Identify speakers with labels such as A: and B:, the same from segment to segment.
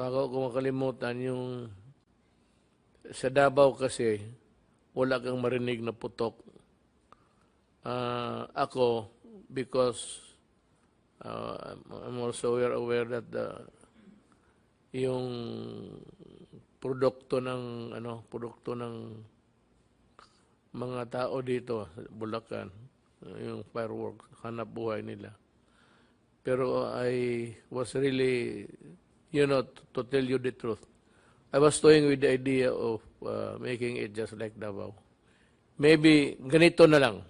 A: bago ko makalimutan, yung sa Davao kasi, wala kang marinig na putok. Ako, because I'm also aware that yung produkto ng mga tao dito sa Bulacan, yung fireworks, hanap buhay nila. Pero I was really, to tell you the truth, I was toying with the idea of making it just like Davao. Maybe ganito na lang.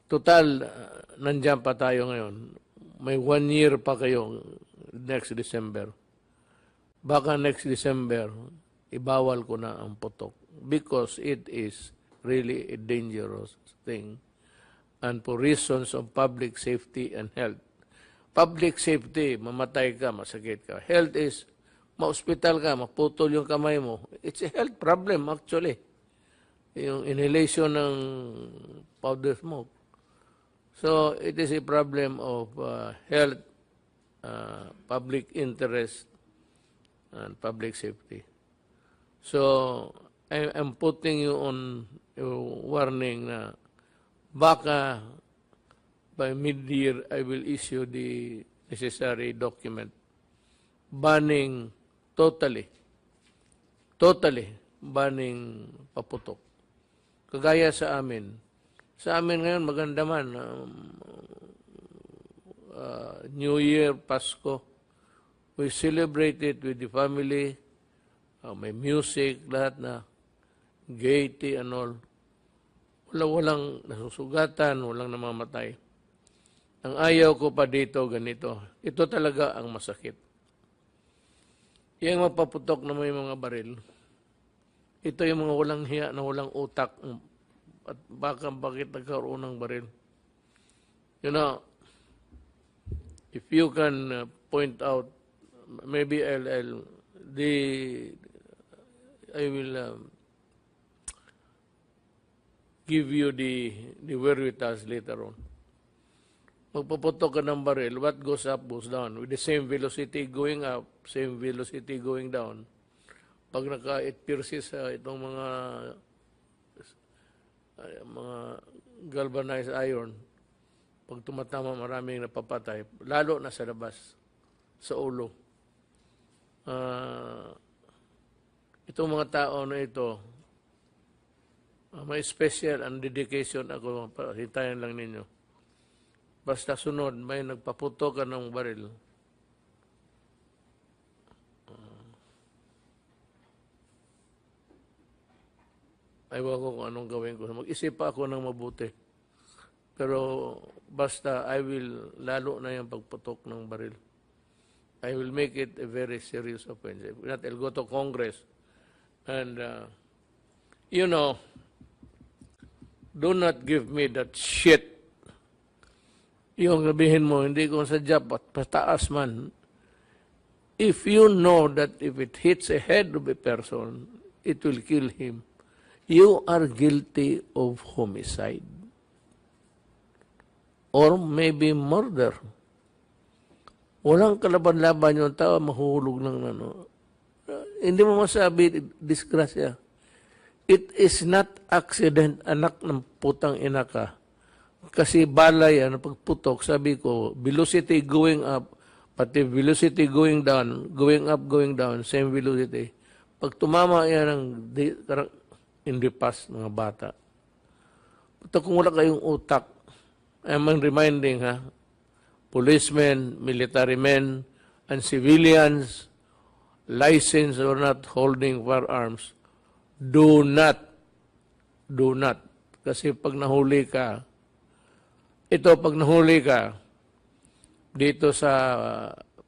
A: Total, nandiyan pa tayo ngayon. May 1 year pa kayo next December. Baka next December, ibawal ko na ang putok. Because it is really a dangerous thing. And for reasons of public safety and health. Public safety, mamatay ka, masakit ka. Health is, ma-hospital ka, maputol yung kamay mo. It's a health problem actually. Yung inhalation ng powder smoke. So, it is a problem of health, public interest, and public safety. So, I'm putting you on warning na baka by mid-year, I will issue the necessary document banning totally banning paputok. Kagaya sa amin. Sa amin ngayon, maganda man. New Year, Pasko. We celebrate it with the family. May music, lahat na. Gaiety and all. Walang nasusugatan, walang namamatay. Ang ayaw ko pa dito, ganito. Ito talaga ang masakit. Yung mapaputok na may mga baril. Ito yung mga walang hiya na walang utak. At bakit nagkaroon ng baril. If you can point out, maybe I will give you the wherewithals later on. Magpaputok ka ng baril, what goes up goes down. With the same velocity going up, same velocity going down. Pag it pierces itong mga galvanized iron, pag tumatama maraming napapatay, lalo na sa labas, sa ulo. Itong mga tao na ito, may special and dedication ako, hintayin lang ninyo. Basta sunod, may nagpaputok ka ng baril. Ayaw ko kung anong gawin ko. Mag-isip pa ako ng mabuti. Pero basta I will, lalo na yung pagputok ng baril. I will make it a very serious offense. If not, I'll go to Congress. And, do not give me that shit. Yung sabihin mo, hindi ko sadya, pataas man. If you know that if it hits a head of a person, it will kill him, you are guilty of homicide. Or maybe murder. Walang kalaban-laban yung tao, mahulog ng hindi mo masabi, disgrasya. It is not accident, anak ng putang ina ka. Kasi balay, pagputok, sabi ko, velocity going up, pati velocity going down, going down, same velocity. Pag tumama yan in the past, mga bata. Ito kung wala kayong utak, I'm reminding, policemen, military men, and civilians, licensed or not holding firearms, do not, kasi pag nahuli ka, pag nahuli ka, dito sa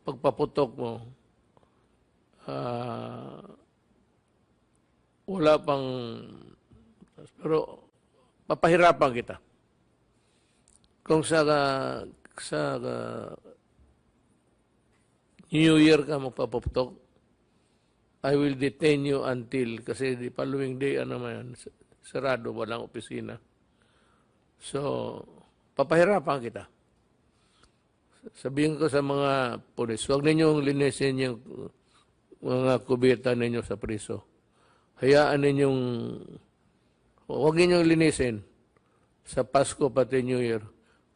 A: pagpaputok mo, wala pang, pero papahirapan kita. Kung sa New Year ka magpaputok, I will detain you until, kasi the following day, sarado, walang opisina. So, papahirapan kita. Sabihin ko sa mga pulis, huwag ninyong linisin yung mga kubita ninyo sa priso. Hayaan ninyong, huwag ninyong linisin sa Pasko pati New Year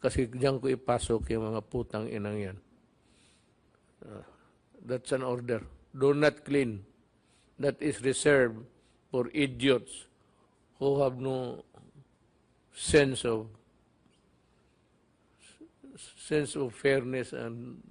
A: kasi diyan ko ipasok yung mga putang inang yan. That's an order. Do not clean. That is reserved for idiots who have no sense of fairness and